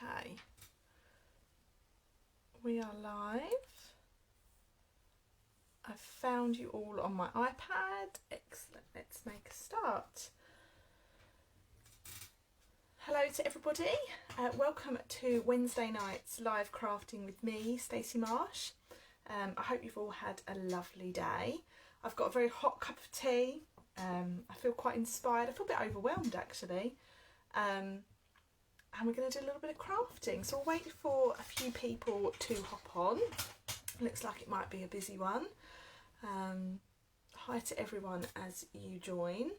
Okay, we are live. I've found you all on my iPad. Excellent, let's make a start. Hello to everybody, welcome to Wednesday night's live crafting with me, Stacey Marsh. I hope you've all had a lovely day. I've got a very hot cup of tea. I feel quite inspired. I feel a bit overwhelmed actually. And we're going to do a little bit of crafting. So I'll wait for a few people to hop on. Looks like it might be a busy one. Hi to everyone as you join.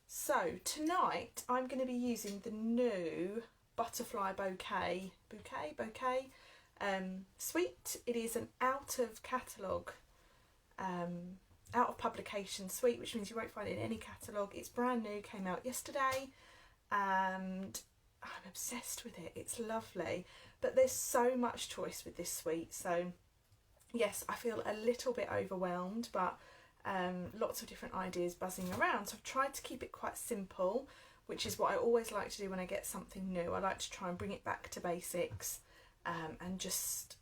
So tonight I'm going to be using the new Butterfly Bouquet suite. It is an out of catalogue, out of publication suite, which means you won't find it in any catalogue. It's brand new, came out yesterday, and I'm obsessed with it. It's lovely, but there's so much choice with this suite. So yes, I feel a little bit overwhelmed, but lots of different ideas buzzing around. So I've tried to keep it quite simple, which is what I always like to do when I get something new. I like to try and bring it back to basics, and just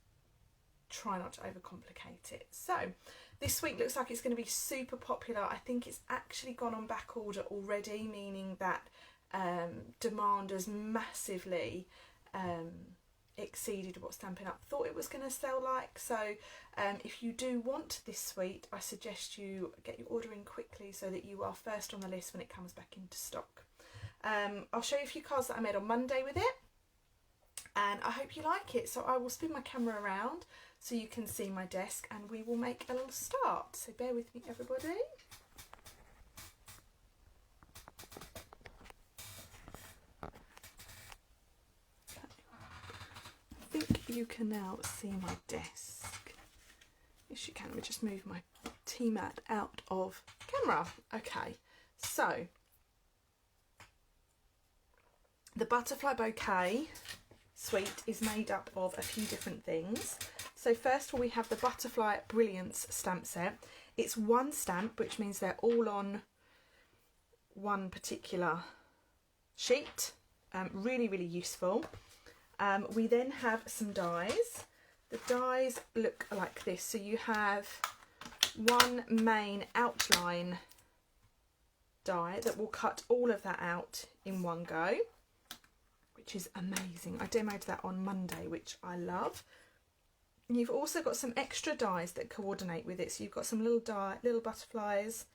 try not to overcomplicate it. So this suite looks like it's going to be super popular. I think it's actually gone on back order already, meaning that demand has massively exceeded what Stampin' Up thought it was going to sell like. So if you do want this suite, I suggest you get your order in quickly so that you are first on the list when it comes back into stock. I'll show you a few cards that I made on Monday with it, and I hope you like it. So I will spin my camera around so you can see my desk, and we will make a little start. So bear with me, everybody. I think you can now see my desk. Yes, you can. Let me just move my tea mat out of camera. Okay, so the Butterfly Bouquet suite is made up of a few different things. So first of all, we have the Butterfly Brilliance stamp set. It's one stamp, which means they're all on one particular sheet. Really, really useful. We then have some dies. The dies look like this. So you have one main outline die that will cut all of that out in one go, which is amazing. I demoed that on Monday, which I love. And you've also got some extra dies that coordinate with it. So you've got some little butterflies.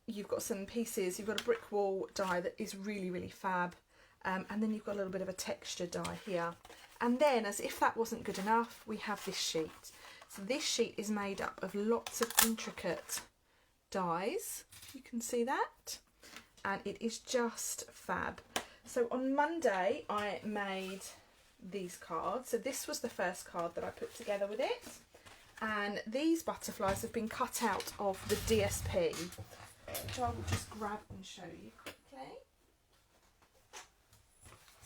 You've got some pieces. You've got a brick wall die that is really, really fab. And then you've got a little bit of a texture die here. And then, as if that wasn't good enough, we have this sheet. So this sheet is made up of lots of intricate dies. You can see that. And it is just fab. So on Monday, I made these cards. So this was the first card that I put together with it. And these butterflies have been cut out of the DSP, which I will just grab and show you quickly.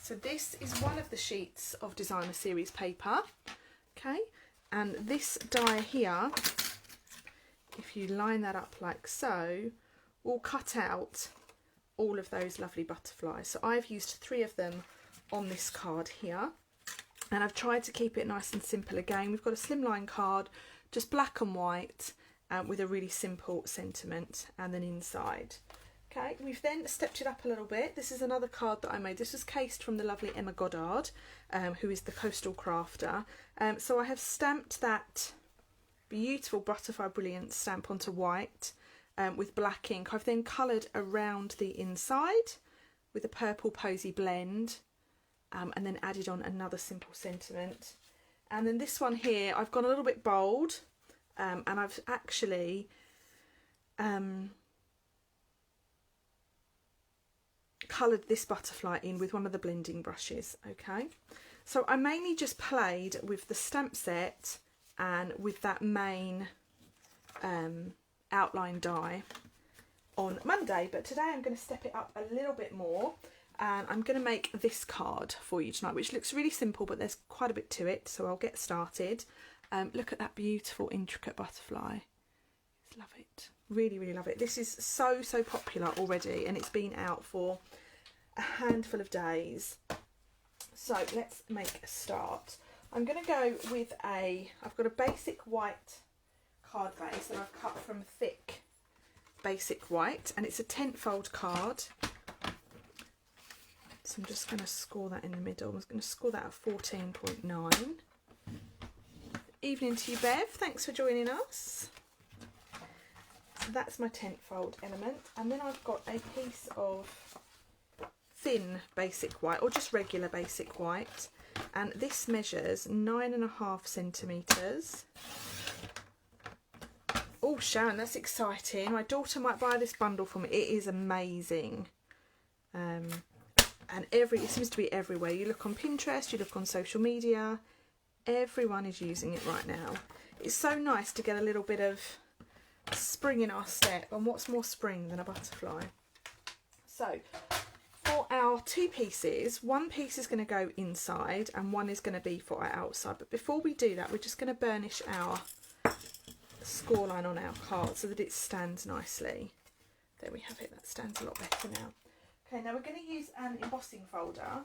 So this is one of the sheets of Designer Series paper, okay, and this die here, if you line that up like so, will cut out all of those lovely butterflies. So I've used 3 of them on this card here, and I've tried to keep it nice and simple. Again, we've got a slimline card, just black and white, with a really simple sentiment, and then inside. Okay, we've then stepped it up a little bit. This is another card that I made. This was cased from the lovely Emma Goddard, who is the Coastal Crafter. So I have stamped that beautiful Butterfly Brilliance stamp onto white with black ink. I've then coloured around the inside with a purple posy blend, and then added on another simple sentiment. And then this one here, I've gone a little bit bold, and I've actually coloured this butterfly in with one of the blending brushes. Okay, so I mainly just played with the stamp set and with that main outline die on Monday, but today I'm going to step it up a little bit more, and I'm going to make this card for you tonight, which looks really simple, but there's quite a bit to it, so I'll get started. Look at that beautiful intricate butterfly. Just love it. Really, really love it. This is so popular already, and it's been out for a handful of days. So let's make a start. I'm going to go with I've got a basic white card base that I've cut from thick basic white, and it's a 10-fold card. So I'm just going to score that in the middle. I'm going to score that at 14.9. Evening to you, Bev. Thanks for joining us. So that's my 10-fold element. And then I've got a piece of thin basic white, or just regular basic white. And this measures 9.5 centimetres. Oh, Sharon, that's exciting. My daughter might buy this bundle for me. It is amazing. And it seems to be everywhere. You look on Pinterest, you look on social media, everyone is using it right now. It's so nice to get a little bit of spring in our step, and what's more spring than a butterfly? So for our two pieces, one piece is going to go inside and one is going to be for our outside. But before we do that, we're just going to burnish our score line on our card so that it stands nicely. There we have it, that stands a lot better now. Okay, now we're going to use an embossing folder.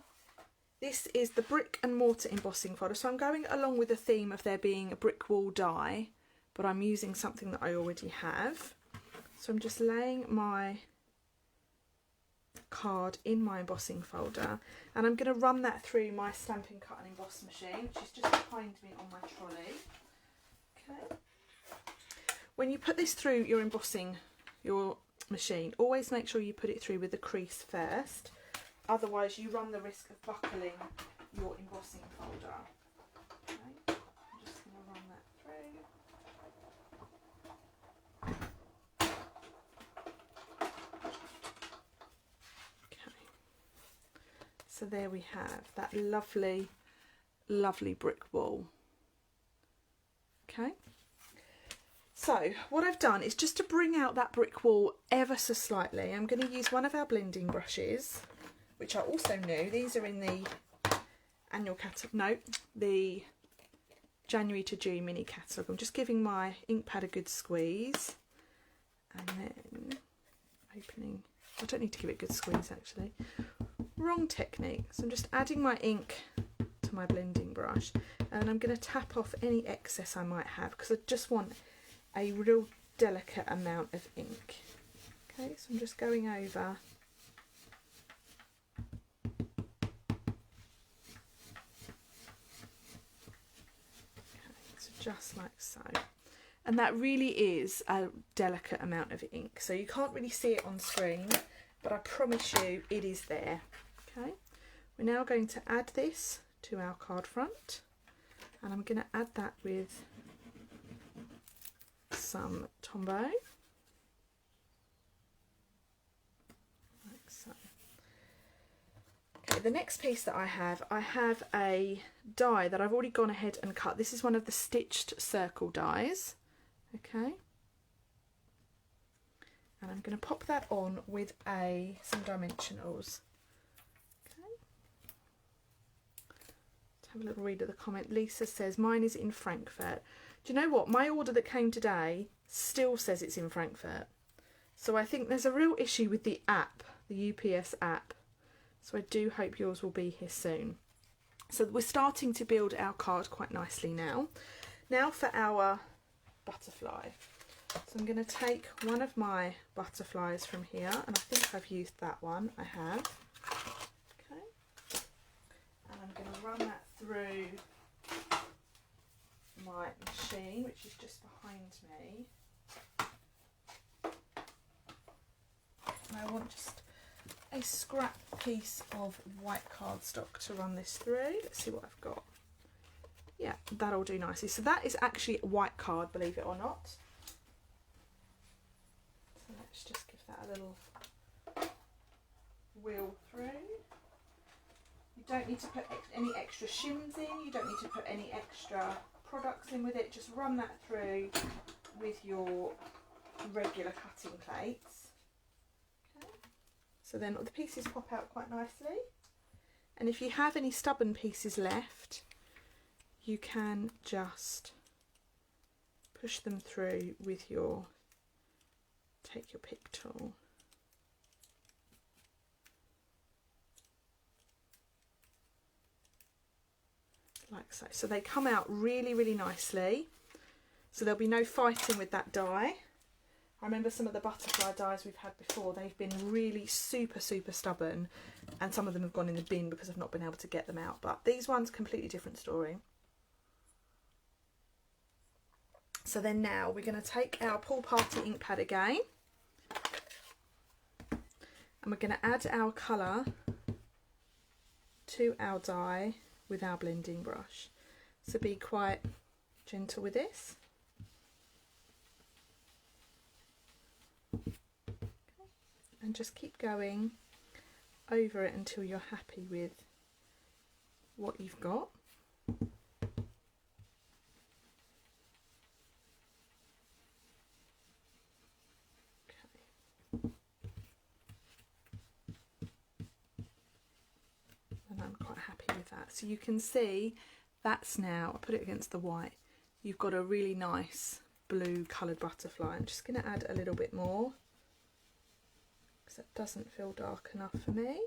This is the brick and mortar embossing folder. So I'm going along with the theme of there being a brick wall die, but I'm using something that I already have. So I'm just laying my card in my embossing folder, and I'm going to run that through my Stampin' Cut and Emboss machine, which is just behind me on my trolley. Okay. When you put this through your embossing, your machine, always make sure you put it through with the crease first, otherwise you run the risk of buckling your embossing folder. Okay, I'm just going to run that through. Okay, so there we have that lovely, lovely brick wall. Okay. So what I've done is just to bring out that brick wall ever so slightly, I'm going to use one of our blending brushes, which are also new. These are in the annual catalogue, no, the January to June mini catalogue. I'm just giving my ink pad a good squeeze and then opening. I don't need to give it a good squeeze actually. Wrong technique. So I'm just adding my ink to my blending brush, and I'm going to tap off any excess I might have because I just want a real delicate amount of ink. Okay, so I'm just going over so just like so, and that really is a delicate amount of ink, so you can't really see it on screen, but I promise you it is there. Okay, we're now going to add this to our card front, and I'm going to add that with some Tombow, like so. Okay, the next piece that I have a die that I've already gone ahead and cut. This is one of the stitched circle dies. Okay, and I'm going to pop that on with some dimensionals. Okay, let's have a little read of the comment. Lisa says mine is in Frankfurt. Do you know what? My order that came today still says it's in Frankfurt. So I think there's a real issue with the app, the UPS app. So I do hope yours will be here soon. So we're starting to build our card quite nicely now. Now for our butterfly. So I'm going to take one of my butterflies from here, and I think I've used that one. I have. Okay. And I'm going to run that through my machine, which is just behind me, and I want just a scrap piece of white cardstock to run this through. Let's see what I've got. Yeah, that'll do nicely. So that is actually white card, believe it or not. So let's just give that a little wheel through. You don't need to put any extra shims in, you don't need to put any extra products in with it, just run that through with your regular cutting plates. Okay. So then the pieces pop out quite nicely, and if you have any stubborn pieces left, you can just push them through with your, take your pick tool. like so. So they come out really, really nicely. So there'll be no fighting with that die. I remember some of the butterfly dies we've had before, they've been really super, super stubborn, and some of them have gone in the bin because I've not been able to get them out. But these ones, completely different story. So then now we're going to take our Pool Party ink pad again, and we're going to add our colour to our die with our blending brush. So be quite gentle with this. And just keep going over it until you're happy with what you've got. Okay. And I'm quite happy with that. So you can see that's now, I put it against the white, you've got a really nice blue coloured butterfly. I'm just going to add a little bit more, because it doesn't feel dark enough for me.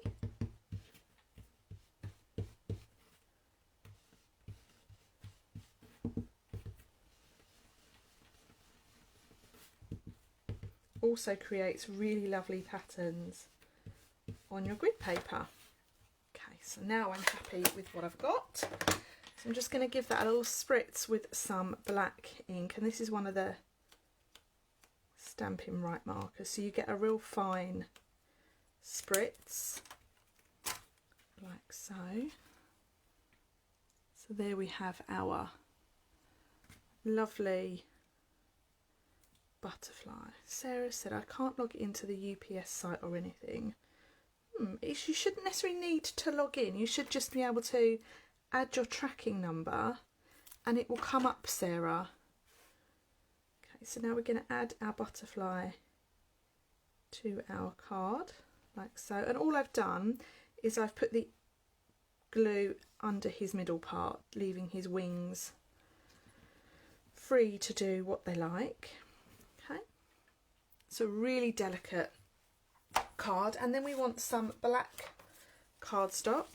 Also creates really lovely patterns on your grid paper. Okay, so now I'm happy with what I've got. So I'm just going to give that a little spritz with some black ink, and this is one of the Stampin' Right markers, so you get a real fine spritz like so. So there we have our lovely butterfly. Sarah said I can't log into the UPS site or anything. You shouldn't necessarily need to log in, you should just be able to add your tracking number and it will come up, Sarah. Okay, so now we're going to add our butterfly to our card like so, and all I've done is I've put the glue under his middle part, leaving his wings free to do what they like. Okay, so really delicate card. And then we want some black cardstock.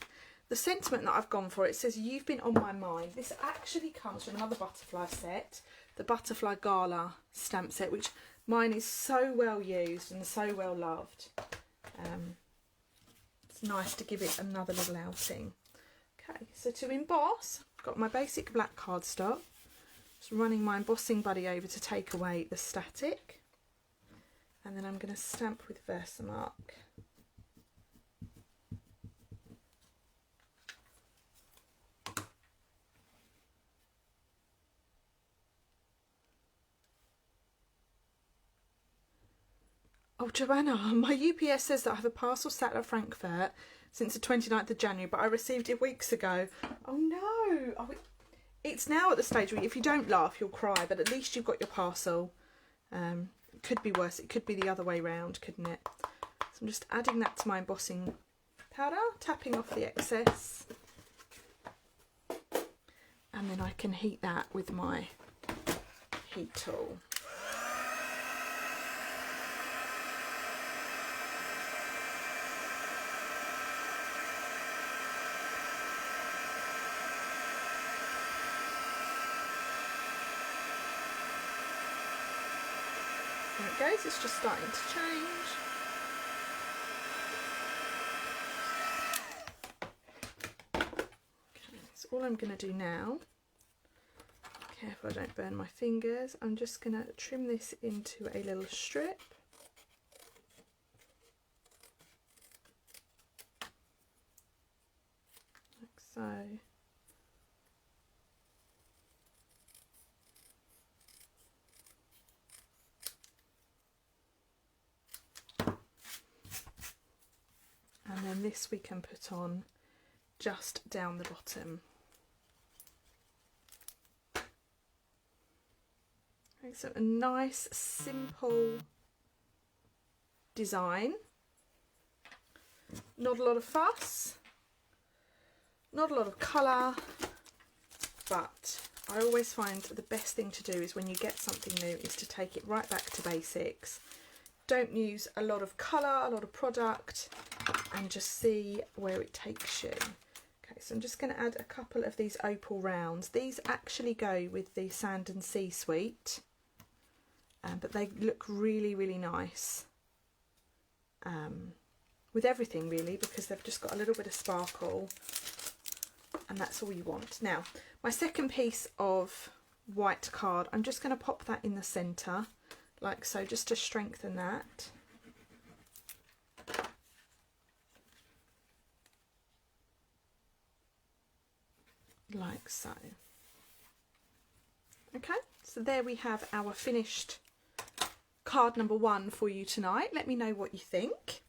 The sentiment that I've gone for, it says you've been on my mind. This actually comes from another butterfly set, the Butterfly Gala stamp set, which mine is so well used and so well loved. It's nice to give it another little outing. Okay, so to emboss, I've got my basic black cardstock. Just running my embossing buddy over to take away the static. And then I'm going to stamp with Versamark. Oh, Joanna, my UPS says that I have a parcel sat at Frankfurt since the 29th of January, but I received it weeks ago. Oh no! Oh, it's now at the stage where if you don't laugh, you'll cry, but at least you've got your parcel. It could be worse. It could be the other way round, couldn't it? So I'm just adding that to my embossing powder, tapping off the excess. And then I can heat that with my heat tool. There it goes, it's just starting to change. Okay, so all I'm going to do now, careful I don't burn my fingers, I'm just going to trim this into a little strip. Like so. And then this we can put on just down the bottom. Okay, so a nice simple design. Not a lot of fuss, not a lot of colour, but I always find the best thing to do is when you get something new is to take it right back to basics. Don't use a lot of colour, a lot of product, and just see where it takes you. Okay, so I'm just going to add a couple of these opal rounds. These actually go with the Sand and Sea suite, but they look really, really nice with everything really, because they've just got a little bit of sparkle, and that's all you want. Now, my second piece of white card, I'm just going to pop that in the centre, like so, just to strengthen that. Like so. Okay, so there we have our finished card number 1 for you tonight. Let me know what you think.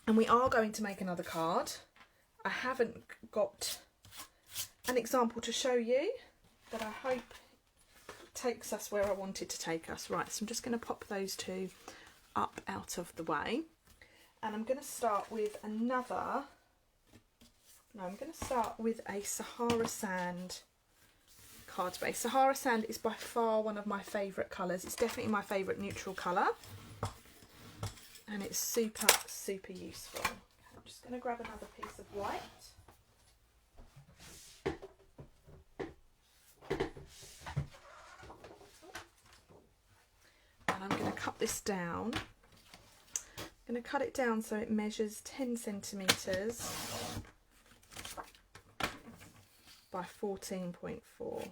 And we are going to make another card. I haven't got an example to show you, but I hope it takes us where I want it to take us. Right, so I'm just going to pop those two up out of the way. And I'm going to start with another... No, I'm going to start with a Sahara Sand card base. Sahara Sand is by far one of my favourite colours. It's definitely my favourite neutral colour. And it's super, super useful. Okay, I'm just going to grab another piece of white. And I'm going to cut this down. I'm going to cut it down so it measures 10 centimetres. By 14.4. Okay,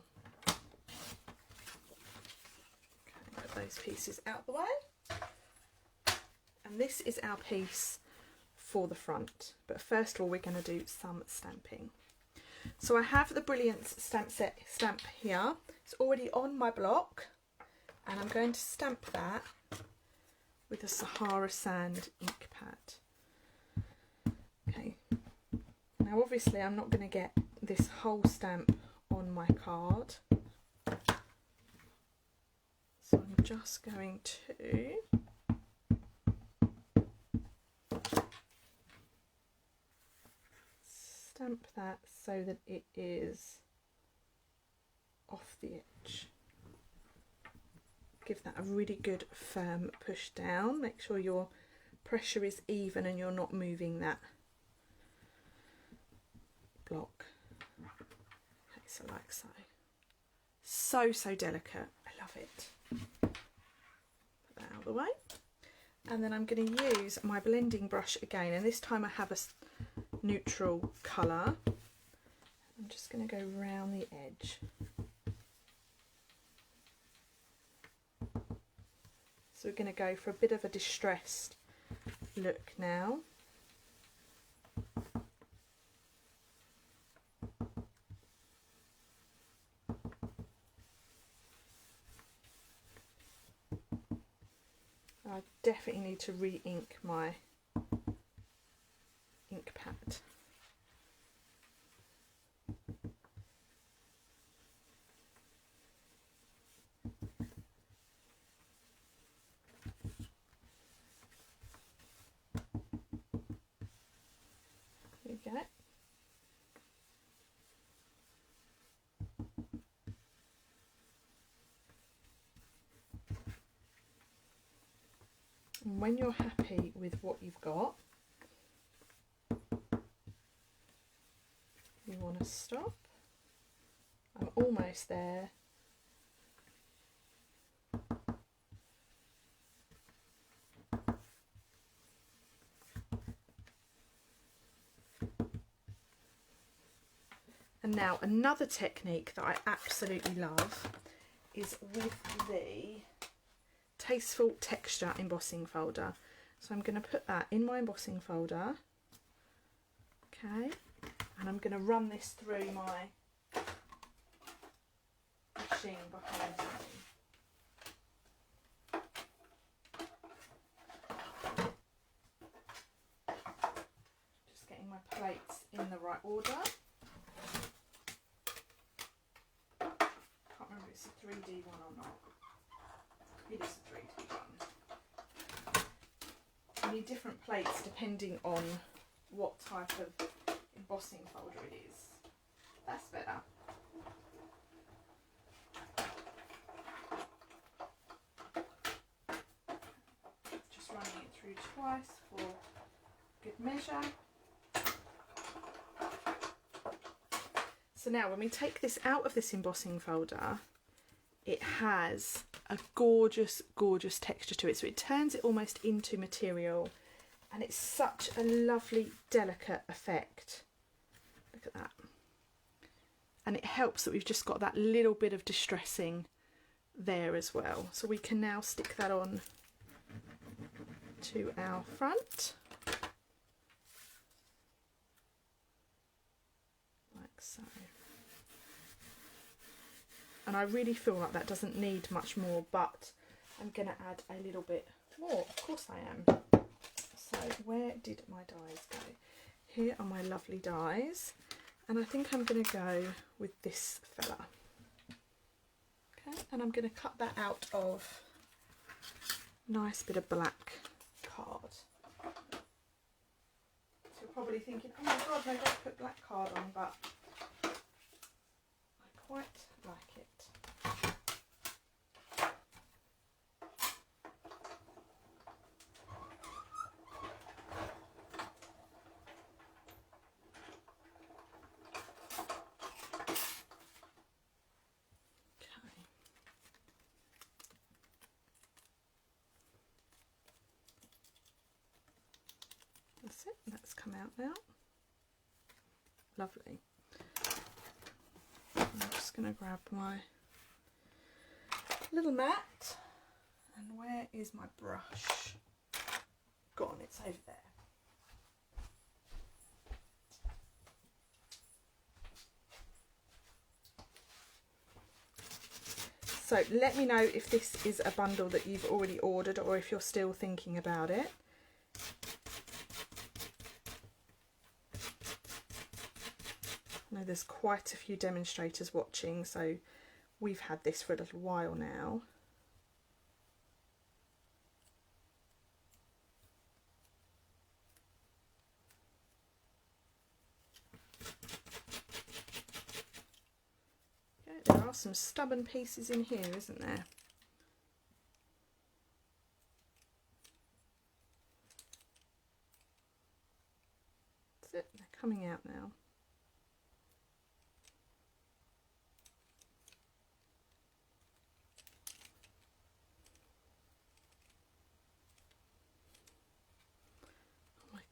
put those pieces out the way. And this is our piece for the front. But first of all, we're going to do some stamping. So I have the Brilliance stamp here. It's already on my block. And I'm going to stamp that with a Sahara Sand ink pad. Okay. Now obviously I'm not going to get this whole stamp on my card, so I'm just going to stamp that so that it is off the edge. Give that a really good firm push down. Make sure your pressure is even and you're not moving that block. So like so. So delicate. I love it. Put that out of the way. And then I'm going to use my blending brush again, and this time I have a neutral colour. I'm just going to go round the edge. So we're going to go for a bit of a distressed look now. I definitely need to re-ink my ink pad. There you go. And when you're happy with what you've got, you want to stop. I'm almost there. And now another technique that I absolutely love is with the Tasteful texture embossing folder. So I'm going to put that in my embossing folder. Okay, and I'm going to run this through my machine behind me. Just getting my plates in the right order. Can't remember if it's a 3D one or not. It is a 3D one. You need different plates depending on what type of embossing folder it is. That's better. Just running it through twice for good good measure. So now when we take this out of this embossing folder, it has a gorgeous, gorgeous texture to it. So it turns it almost into material, and it's such a lovely, delicate effect. Look at that. And it helps that we've just got that little bit of distressing there as well. So we can now stick that on to our front. Like so. And I really feel like that doesn't need much more, but I'm going to add a little bit more. Of course I am. So where did my dies go? Here are my lovely dies. And I think I'm going to go with this fella. Okay, and I'm going to cut that out of a nice bit of black card. So you're probably thinking, oh my god, no, don't put black card on, but I quite like it. That's it, that's come out now. Lovely. I'm just going to grab my little mat, and where is my brush? Gone, it's over there. So let me know if this is a bundle that you've already ordered or if you're still thinking about it. I know there's quite a few demonstrators watching, so we've had this for a little while now. Okay, there are some stubborn pieces in here, isn't there? That's it, they're coming out now.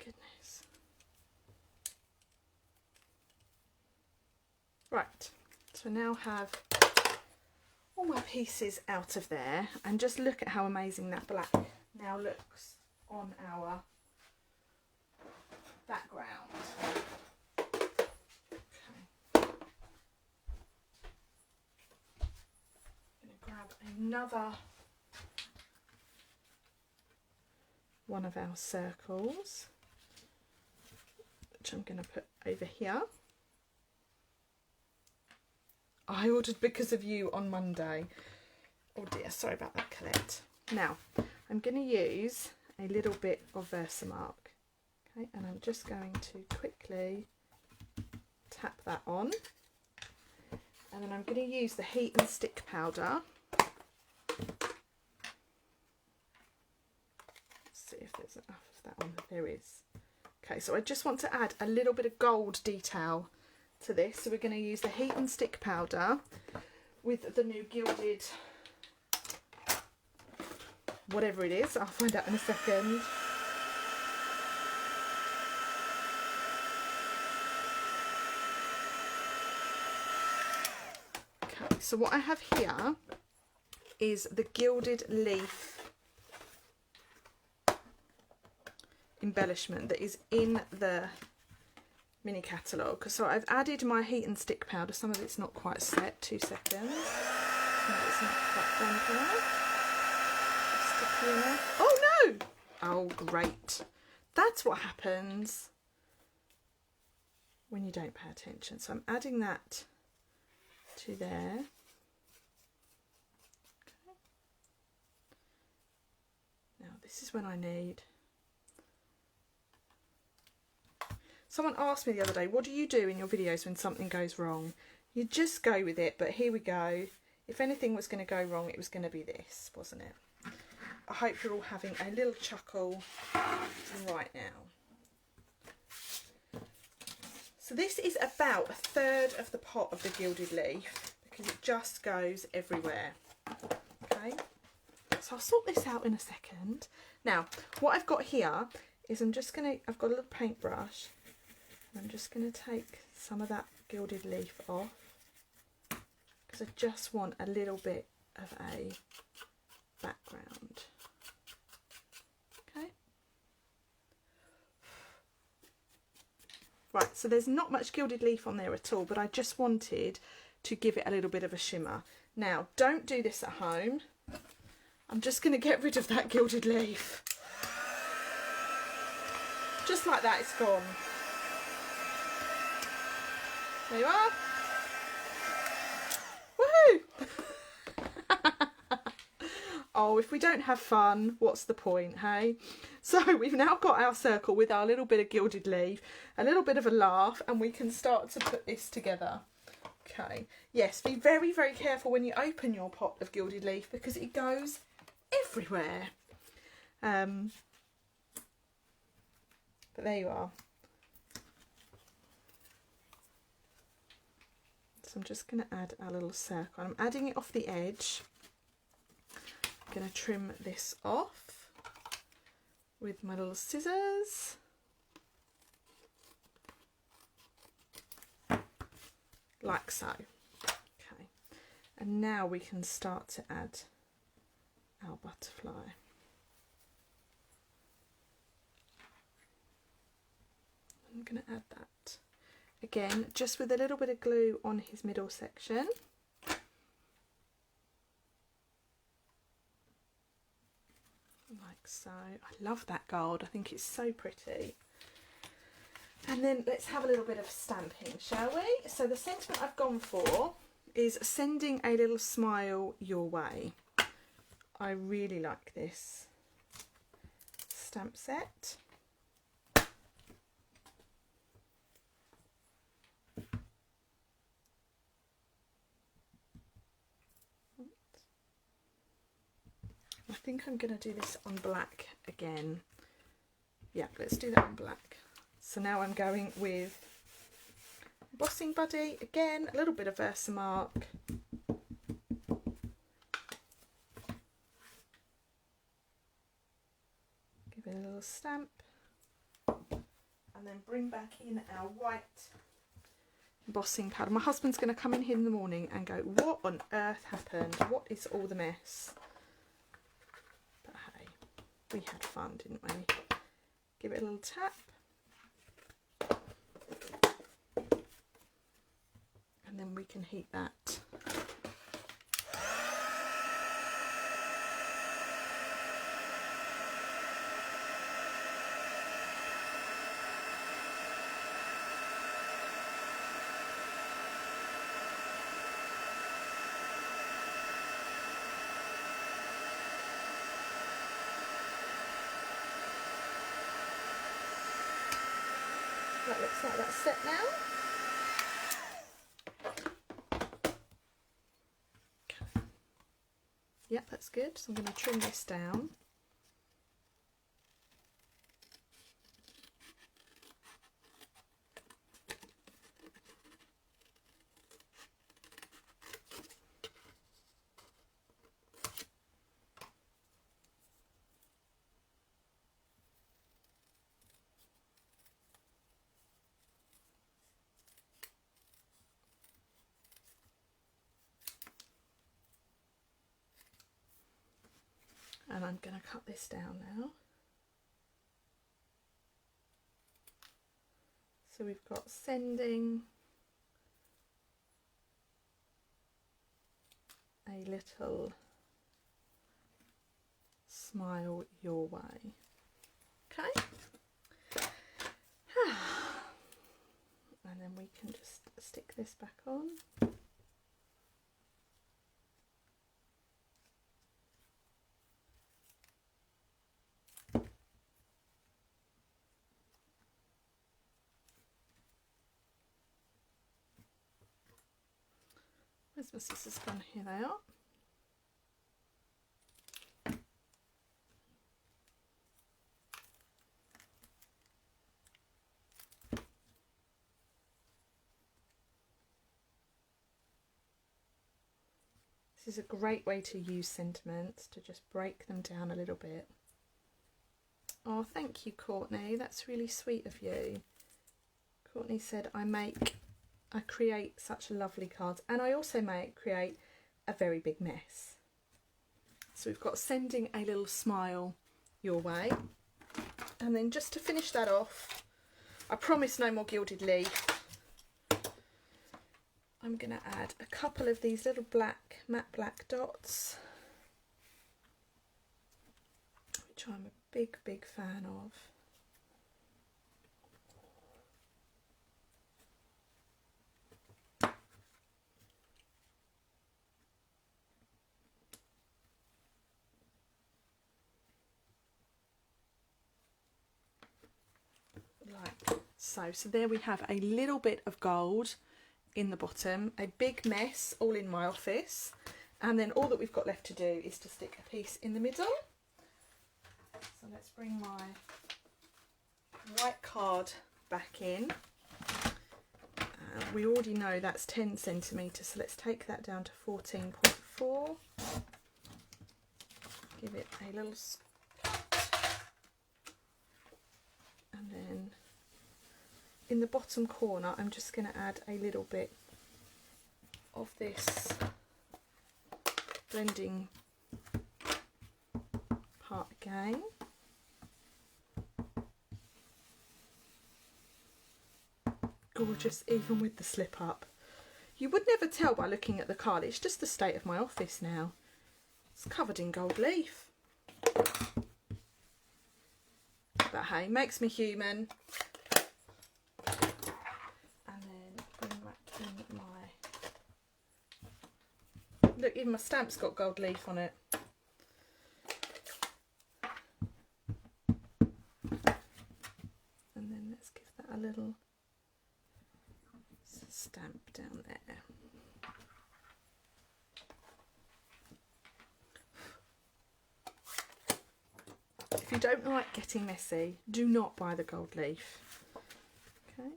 Goodness. Right, so now have all my pieces out of there, and just look at how amazing that black now looks on our background. Okay. I'm going to grab another one of our circles, which I'm going to put over here. I ordered because of you on Monday. Oh dear, sorry about that, Colette. Now, I'm going to use a little bit of Versamark. Okay, and I'm just going to quickly tap that on. And then I'm going to use the heat and stick powder. Let's see if there's enough of that on. There is. Okay, so I just want to add a little bit of gold detail to this. So we're going to use the heat and stick powder with the new Gilded, whatever it is, I'll find out in a second. Okay, so what I have here is the Gilded Leaf embellishment that is in the mini catalogue. So I've added my heat and stick powder. Some of it's not quite set. 2 seconds. Some of it's not quite done yet. Stick in there. Oh no! Oh great. That's what happens when you don't pay attention. So I'm adding that to there. Okay. Now this is when I need. Someone asked me the other day, what do you do in your videos when something goes wrong? You just go with it, but here we go. If anything was going to go wrong, it was going to be this, wasn't it? I hope you're all having a little chuckle right now. So this is about 1/3 of the pot of the gilded leaf because it just goes everywhere. Okay, so I'll sort this out in a second. Now, what I've got here is I've got a little paintbrush, and I'm just going to take some of that gilded leaf off because I just want a little bit of a background. Okay. Right, so there's not much gilded leaf on there at all, but I just wanted to give it a little bit of a shimmer. Now, don't do this at home. I'm just going to get rid of that gilded leaf. Just like that, it's gone. There you are. Woohoo! Oh, if we don't have fun, what's the point, hey? So we've now got our circle with our little bit of gilded leaf, a little bit of a laugh, and we can start to put this together. Okay, yes, be very, very careful when you open your pot of gilded leaf because it goes everywhere. But there you are. So I'm just going to add our little circle. I'm adding it off the edge. I'm going to trim this off with my little scissors. Like so. Okay. And now we can start to add our butterfly. I'm going to add that. Again, just with a little bit of glue on his middle section. Like so. I love that gold. I think it's so pretty. And then let's have a little bit of stamping, shall we? So the sentiment I've gone for is sending a little smile your way. I really like this stamp set. I think I'm going to do this on black again. Yeah, let's do that on black. So now I'm going with Embossing Buddy, again, a little bit of Versamark. Give it a little stamp. And then bring back in our white embossing powder. My husband's going to come in here in the morning and go, what on earth happened? What is all the mess? But hey, we had fun, didn't we? Give it a little tap. And then we can heat that. That looks like that's set now. Okay. Yep, that's good. So I'm going to trim this down. And I'm going to cut this down now. So we've got sending a little smile your way. Okay. And then we can just stick this back on. Where's my scissors gone? Here they are. This is a great way to use sentiments, to just break them down a little bit. Oh, thank you, Courtney. That's really sweet of you. Courtney said, I create such lovely cards, and I also create a very big mess. So we've got sending a little smile your way. And then just to finish that off, I promise no more gilded leaf. I'm going to add a couple of these little matte black dots, which I'm a big fan of. Like so. So there we have a little bit of gold in the bottom, a big mess all in my office, and then all that we've got left to do is to stick a piece in the middle. So let's bring my white card back in. We already know that's 10 centimetres, so let's take that down to 14.4. Give it a little and then in the bottom corner I'm just going to add a little bit of this blending part again. Gorgeous, even with the slip up. You would never tell by looking at the card, it's just the state of my office now. It's covered in gold leaf. But hey, makes me human. And then bring back in my... Look, even my stamp's got gold leaf on it. And then let's give that a little stamp down there. If you don't like getting messy, do not buy the gold leaf. Okay.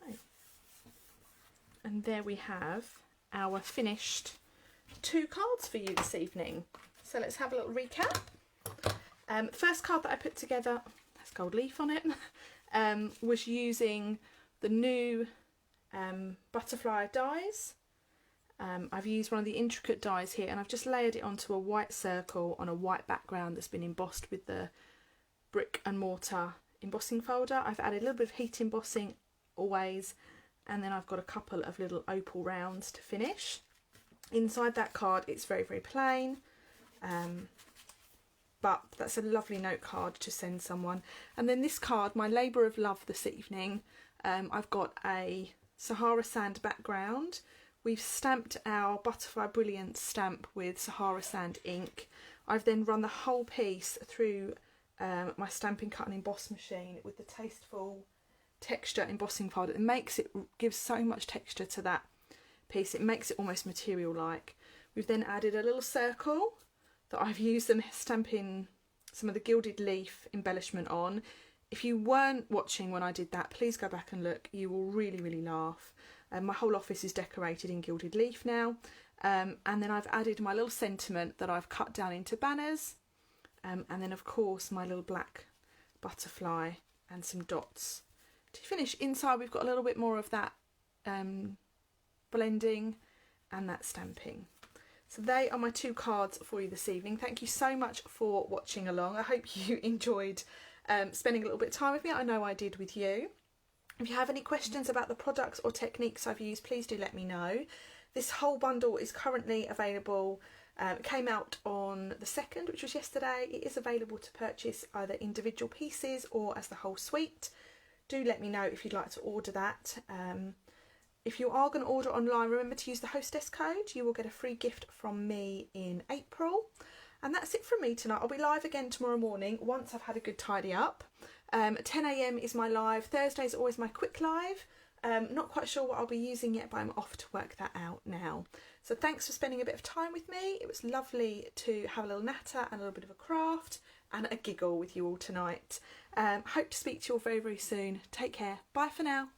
Okay. And there we have our finished 2 cards for you this evening. So let's have a little recap. First card that I put together has gold leaf on it. Was using the new butterfly dies. I've used one of the intricate dies here, and I've just layered it onto a white circle on a white background that's been embossed with the brick and mortar embossing folder. I've added a little bit of heat embossing always, and then I've got a couple of little opal rounds to finish. Inside that card it's very plain, but that's a lovely note card to send someone. And then this card, my labour of love this evening, I've got a Sahara sand background. We've stamped our Butterfly Brilliance stamp with Sahara sand ink. I've then run the whole piece through my Stampin' Cut and Emboss machine with the Tasteful texture embossing folder. Gives so much texture to that piece, it makes it almost material like. We've then added a little circle that I've used some Stampin', some of the Gilded leaf embellishment on. If you weren't watching when I did that, please go back and look, you will really laugh. My whole office is decorated in Gilded leaf now, and then I've added my little sentiment that I've cut down into banners, and then of course my little black butterfly and some dots. To finish, inside we've got a little bit more of that blending and that stamping. So they are my 2 cards for you this evening. Thank you so much for watching along. I hope you enjoyed spending a little bit of time with me. I know I did with you. If you have any questions about the products or techniques I've used, please do let me know. This whole bundle is currently available. It came out on the 2nd, which was yesterday. It is available to purchase either individual pieces or as the whole suite. Do let me know if you'd like to order that. If you are going to order online, remember to use the hostess code. You will get a free gift from me in April. And that's it from me tonight. I'll be live again tomorrow morning once I've had a good tidy up. 10 AM is my live. Thursday is always my quick live. Not quite sure what I'll be using yet, but I'm off to work that out now. So thanks for spending a bit of time with me. It was lovely to have a little natter and a little bit of a craft and a giggle with you all tonight. Hope to speak to you all very, very soon. Take care. Bye for now.